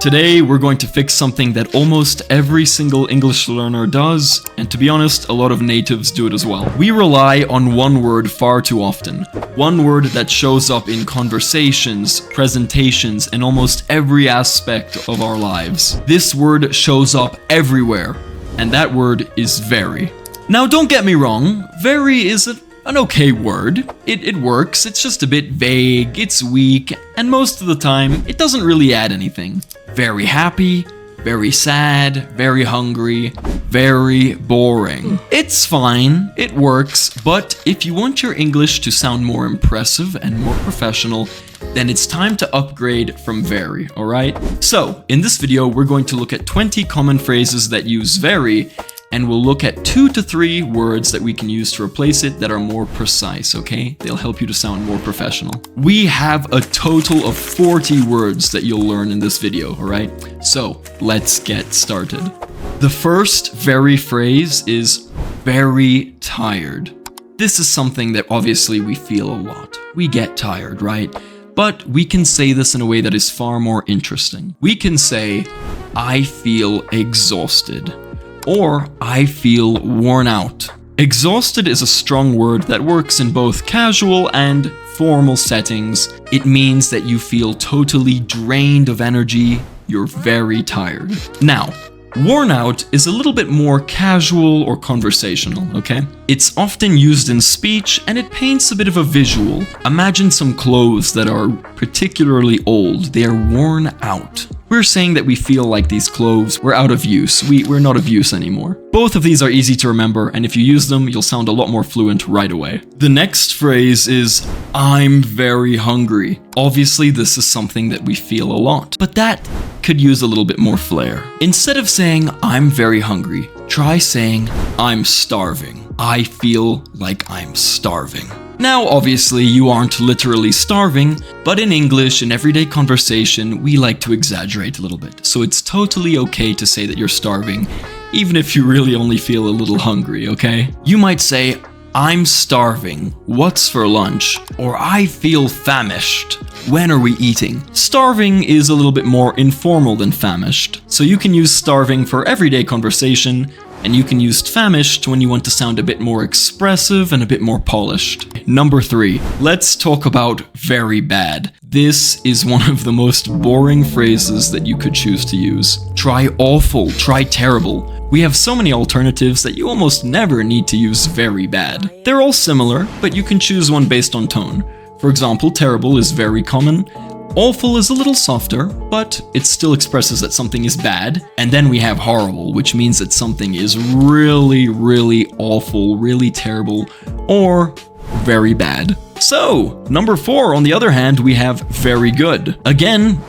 Today, we're going to fix something that almost every single English learner does, and to be honest, a lot of natives do it as well. We rely on one word far too often. One word that shows up in conversations, presentations, and almost every aspect of our lives. This word shows up everywhere, and that word is very. Now, don't get me wrong, very is an okay word. It works, it's just a bit vague, it's weak, and most of the time, it doesn't really add anything. Very happy, very sad, very hungry, very boring. It's fine, it works, but if you want your English to sound more impressive and more professional, then it's time to upgrade from very, alright? So, in this video, we're going to look at 20 common phrases that use very, and we'll look at 2 to 3 words that we can use to replace it that are more precise, okay? They'll help you to sound more professional. We have a total of 40 words that you'll learn in this video, alright? So, let's get started. The first very phrase is very tired. This is something that obviously we feel a lot. We get tired, right? But we can say this in a way that is far more interesting. We can say, I feel exhausted. Or, I feel worn out. Exhausted is a strong word that works in both casual and formal settings. It means that you feel totally drained of energy, you're very tired. Now, worn out is a little bit more casual or conversational, okay? It's often used in speech and it paints a bit of a visual. Imagine some clothes that are particularly old. They are worn out. We're saying that we feel like these clothes were out of use. We're not of use anymore. Both of these are easy to remember, and if you use them, you'll sound a lot more fluent right away. The next phrase is, I'm very hungry. Obviously, this is something that we feel a lot, but that could use a little bit more flair. Instead of saying, I'm very hungry, try saying, I'm starving. I feel like I'm starving. Now, obviously, you aren't literally starving, but in English, in everyday conversation, we like to exaggerate a little bit. So it's totally okay to say that you're starving, even if you really only feel a little hungry, okay? You might say, I'm starving. What's for lunch? Or I feel famished. When are we eating? Starving is a little bit more informal than famished. So you can use starving for everyday conversation, and you can use famished when you want to sound a bit more expressive and a bit more polished. Number 3, let's talk about very bad. This is one of the most boring phrases that you could choose to use. Try awful, try terrible. We have so many alternatives that you almost never need to use very bad. They're all similar, but you can choose one based on tone. For example, terrible is very common. Awful is a little softer, but it still expresses that something is bad. And then we have horrible, which means that something is really, really awful, really terrible, or very bad. So, number 4, on the other hand, we have very good. Again,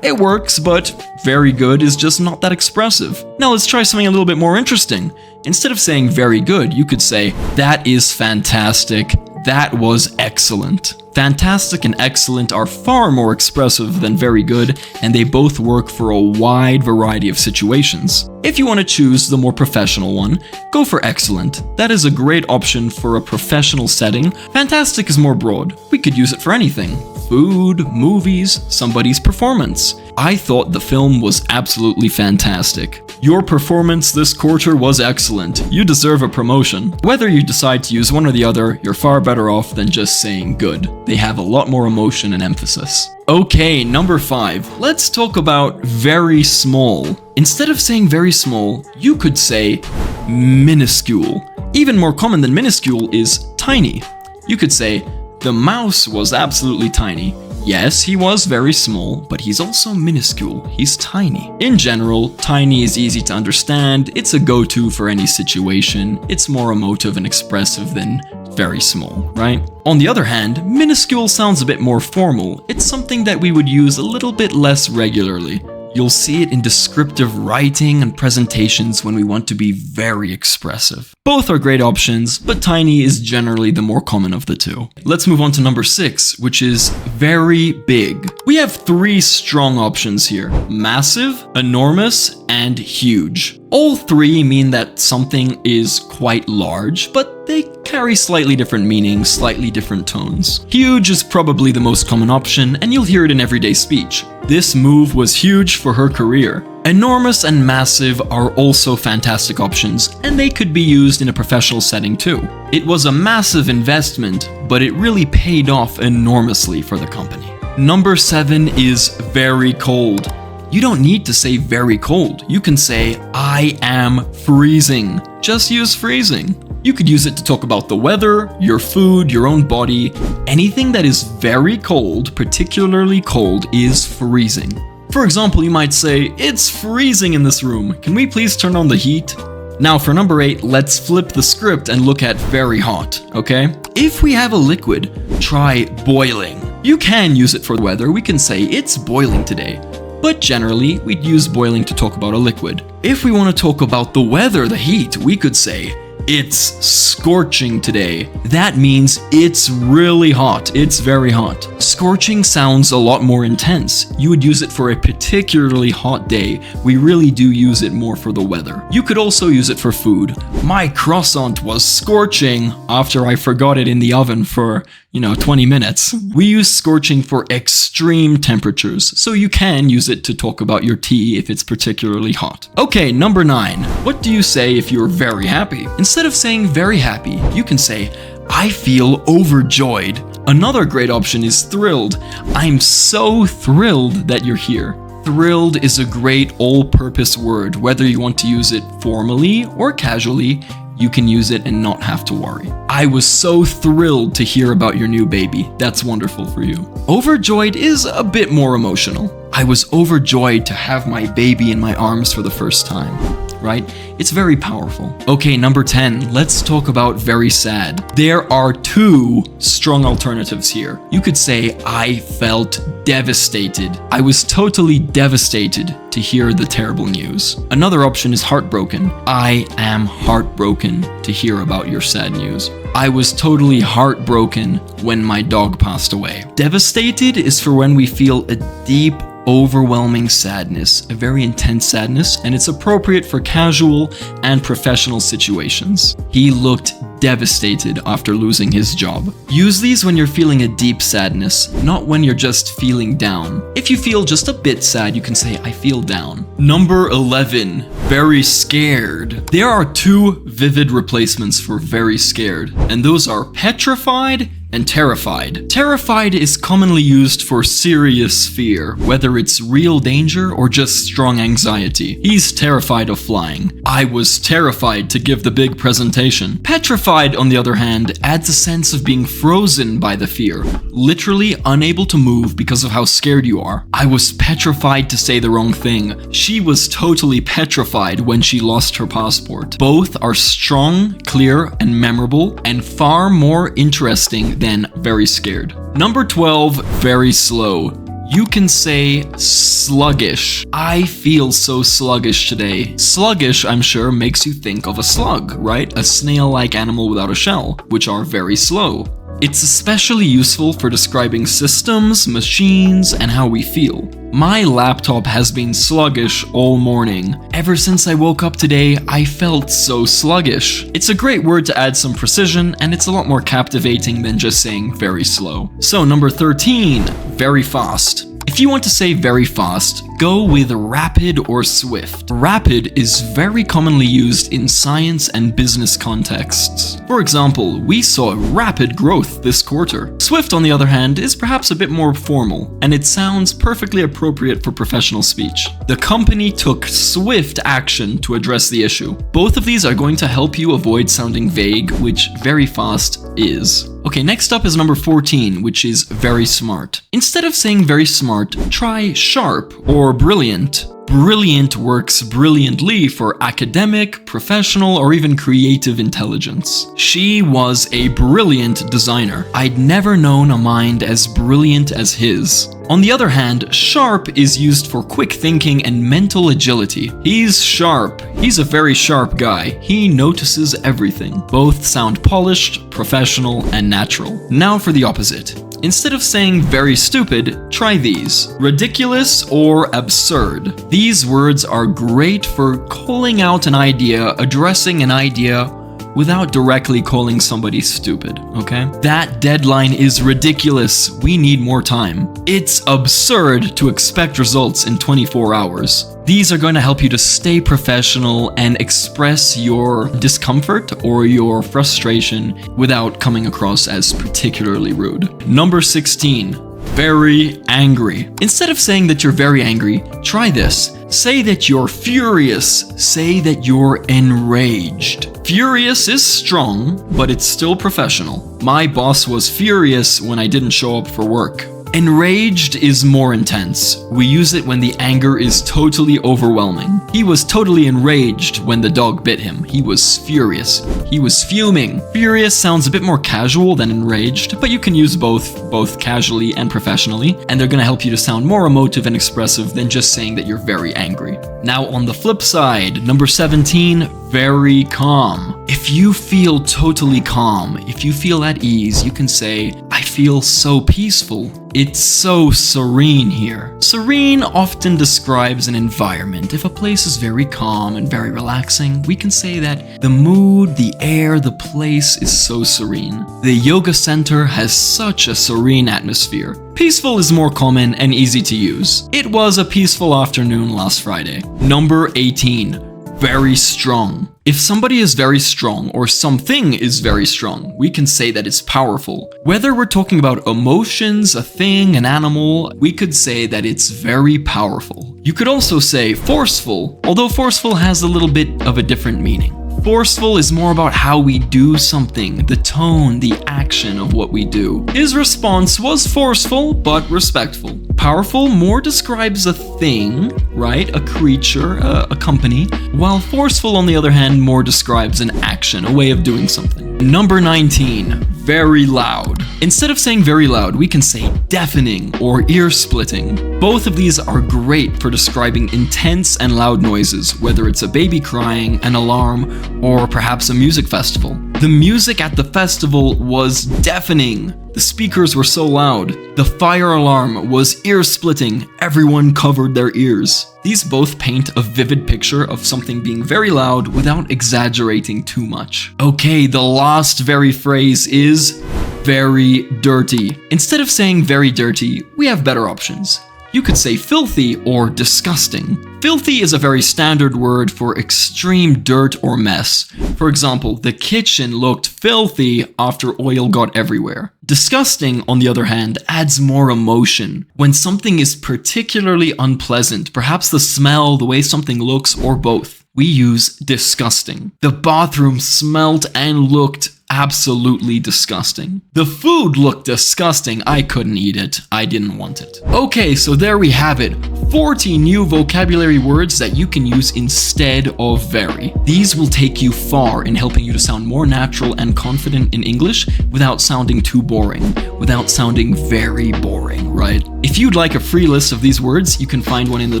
it works, but very good is just not that expressive. Now let's try something a little bit more interesting. Instead of saying very good, you could say, that is fantastic. That was excellent. Fantastic and excellent are far more expressive than very good, and they both work for a wide variety of situations. If you want to choose the more professional one, go for excellent. That is a great option for a professional setting. Fantastic is more broad. We could use it for anything. Food, movies, somebody's performance. I thought the film was absolutely fantastic. Your performance this quarter was excellent. You deserve a promotion. Whether you decide to use one or the other, you're far better off than just saying good. They have a lot more emotion and emphasis. Okay, number 5. Let's talk about very small. Instead of saying very small, you could say minuscule. Even more common than minuscule is tiny. You could say, the mouse was absolutely tiny. Yes, he was very small, but he's also minuscule. He's tiny. In general, tiny is easy to understand. It's a go-to for any situation. It's more emotive and expressive than very small, right? On the other hand, minuscule sounds a bit more formal. It's something that we would use a little bit less regularly. You'll see it in descriptive writing and presentations when we want to be very expressive. Both are great options, but tiny is generally the more common of the two. Let's move on to number 6, which is very big. We have 3 strong options here: massive, enormous, and huge. All three mean that something is quite large, but they carry slightly different meanings, slightly different tones. Huge is probably the most common option, and you'll hear it in everyday speech. This move was huge for her career. Enormous and massive are also fantastic options, and they could be used in a professional setting too. It was a massive investment, but it really paid off enormously for the company. Number 7 is very cold. You don't need to say very cold. You can say, I am freezing. Just use freezing. You could use it to talk about the weather, your food, your own body. Anything that is very cold, particularly cold, is freezing. For example, you might say, it's freezing in this room. Can we please turn on the heat? Now for number 8, let's flip the script and look at very hot, okay? If we have a liquid, try boiling. You can use it for the weather. We can say, it's boiling today. But generally, we'd use boiling to talk about a liquid. If we want to talk about the weather, the heat, we could say, it's scorching today. That means it's really hot. It's very hot. Scorching sounds a lot more intense. You would use it for a particularly hot day. We really do use it more for the weather. You could also use it for food. My croissant was scorching after I forgot it in the oven for, 20 minutes. We use scorching for extreme temperatures, so you can use it to talk about your tea if it's particularly hot. Okay, number 9. What do you say if you're very happy? Instead of saying very happy, you can say, I feel overjoyed. Another great option is thrilled. I'm so thrilled that you're here. Thrilled is a great all-purpose word. Whether you want to use it formally or casually, you can use it and not have to worry. I was so thrilled to hear about your new baby. That's wonderful for you. Overjoyed is a bit more emotional. I was overjoyed to have my baby in my arms for the first time. Right? It's very powerful. Okay, number 10, let's talk about very sad. There are 2 strong alternatives here. You could say, I felt devastated. I was totally devastated to hear the terrible news. Another option is heartbroken. I am heartbroken to hear about your sad news. I was totally heartbroken when my dog passed away. Devastated is for when we feel a deep, overwhelming sadness, a very intense sadness, and it's appropriate for casual and professional situations. He looked devastated after losing his job. Use these when you're feeling a deep sadness, not when you're just feeling down. If you feel just a bit sad, you can say, I feel down. Number 11, very scared. There are 2 vivid replacements for very scared, and those are petrified and terrified. Terrified is commonly used for serious fear, whether it's real danger or just strong anxiety. He's terrified of flying. I was terrified to give the big presentation. Petrified, on the other hand, adds a sense of being frozen by the fear, literally unable to move because of how scared you are. I was petrified to say the wrong thing. She was totally petrified when she lost her passport. Both are strong, clear, and memorable, and far more interesting than very scared. Number 12, very slow. You can say sluggish. I feel so sluggish today. Sluggish, I'm sure, makes you think of a slug, right? A snail-like animal without a shell, which are very slow. It's especially useful for describing systems, machines, and how we feel. My laptop has been sluggish all morning. Ever since I woke up today, I felt so sluggish. It's a great word to add some precision, and it's a lot more captivating than just saying very slow. So number 13, very fast. If you want to say very fast, go with rapid or swift. Rapid is very commonly used in science and business contexts. For example, we saw rapid growth this quarter. Swift, on the other hand, is perhaps a bit more formal, and it sounds perfectly appropriate for professional speech. The company took swift action to address the issue. Both of these are going to help you avoid sounding vague, which very fast is. Okay, next up is number 14, which is very smart. Instead of saying very smart, try sharp or brilliant. Brilliant works brilliantly for academic, professional, or even creative intelligence. She was a brilliant designer. I'd never known a mind as brilliant as his. On the other hand, sharp is used for quick thinking and mental agility. He's sharp. He's a very sharp guy. He notices everything. Both sound polished, professional, and natural. Now for the opposite. Instead of saying very stupid, try these. Ridiculous or absurd. These words are great for calling out an idea, addressing an idea, without directly calling somebody stupid, okay? That deadline is ridiculous. We need more time. It's absurd to expect results in 24 hours. These are going to help you to stay professional and express your discomfort or your frustration without coming across as particularly rude. Number 16. Very angry. Instead of saying that you're very angry, try this. Say that you're furious. Say that you're enraged. Furious is strong, but it's still professional. My boss was furious when I didn't show up for work. Enraged is more intense. We use it when the anger is totally overwhelming. He was totally enraged when the dog bit him. He was furious. He was fuming. Furious sounds a bit more casual than enraged, but you can use both casually and professionally, and they're gonna help you to sound more emotive and expressive than just saying that you're very angry. Now on the flip side, number 17, very calm. If you feel totally calm, if you feel at ease, you can say, I feel so peaceful. It's so serene here. Serene often describes an environment. If a place is very calm and very relaxing, we can say that the mood, the air, the place is so serene. The yoga center has such a serene atmosphere. Peaceful is more common and easy to use. It was a peaceful afternoon last Friday. Number 18. Very strong. If somebody is very strong or something is very strong, we can say that it's powerful. Whether we're talking about emotions, a thing, an animal, we could say that it's very powerful. You could also say forceful, although forceful has a little bit of a different meaning. Forceful is more about how we do something, the tone, the action of what we do. His response was forceful, but respectful. Powerful more describes a thing, right? A creature, a company, while forceful, on the other hand, more describes an action, a way of doing something. Number 19, very loud. Instead of saying very loud, we can say deafening or ear-splitting. Both of these are great for describing intense and loud noises, whether it's a baby crying, an alarm, or perhaps a music festival. The music at the festival was deafening. The speakers were so loud. The fire alarm was ear-splitting. Everyone covered their ears. These both paint a vivid picture of something being very loud without exaggerating too much. Okay, the last very phrase is very dirty. Instead of saying very dirty, we have better options. You could say filthy or disgusting. Filthy is a very standard word for extreme dirt or mess. For example, the kitchen looked filthy after oil got everywhere. Disgusting, on the other hand, adds more emotion. When something is particularly unpleasant, perhaps the smell, the way something looks, or both, we use disgusting. The bathroom smelled and looked absolutely disgusting. The food looked disgusting. I couldn't eat it. I didn't want it. Okay, so there we have it. 40 new vocabulary words that you can use instead of very. These will take you far in helping you to sound more natural and confident in English without sounding too boring, without sounding very boring, right? If you'd like a free list of these words, you can find one in the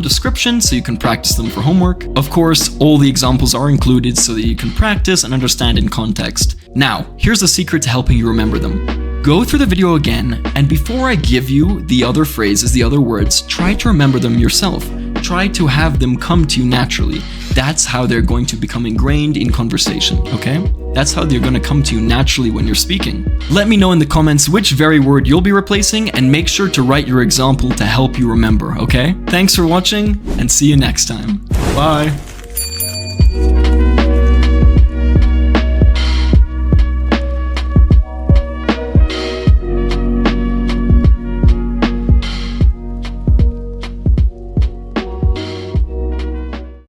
description so you can practice them for homework. Of course, all the examples are included so that you can practice and understand in context. Now, here's the secret to helping you remember them. Go through the video again, and before I give you the other phrases, the other words, try to remember them yourself. Try to have them come to you naturally. That's how they're going to become ingrained in conversation, okay? That's how they're going to come to you naturally when you're speaking. Let me know in the comments which very word you'll be replacing, and make sure to write your example to help you remember, okay? Thanks for watching, and see you next time. Bye!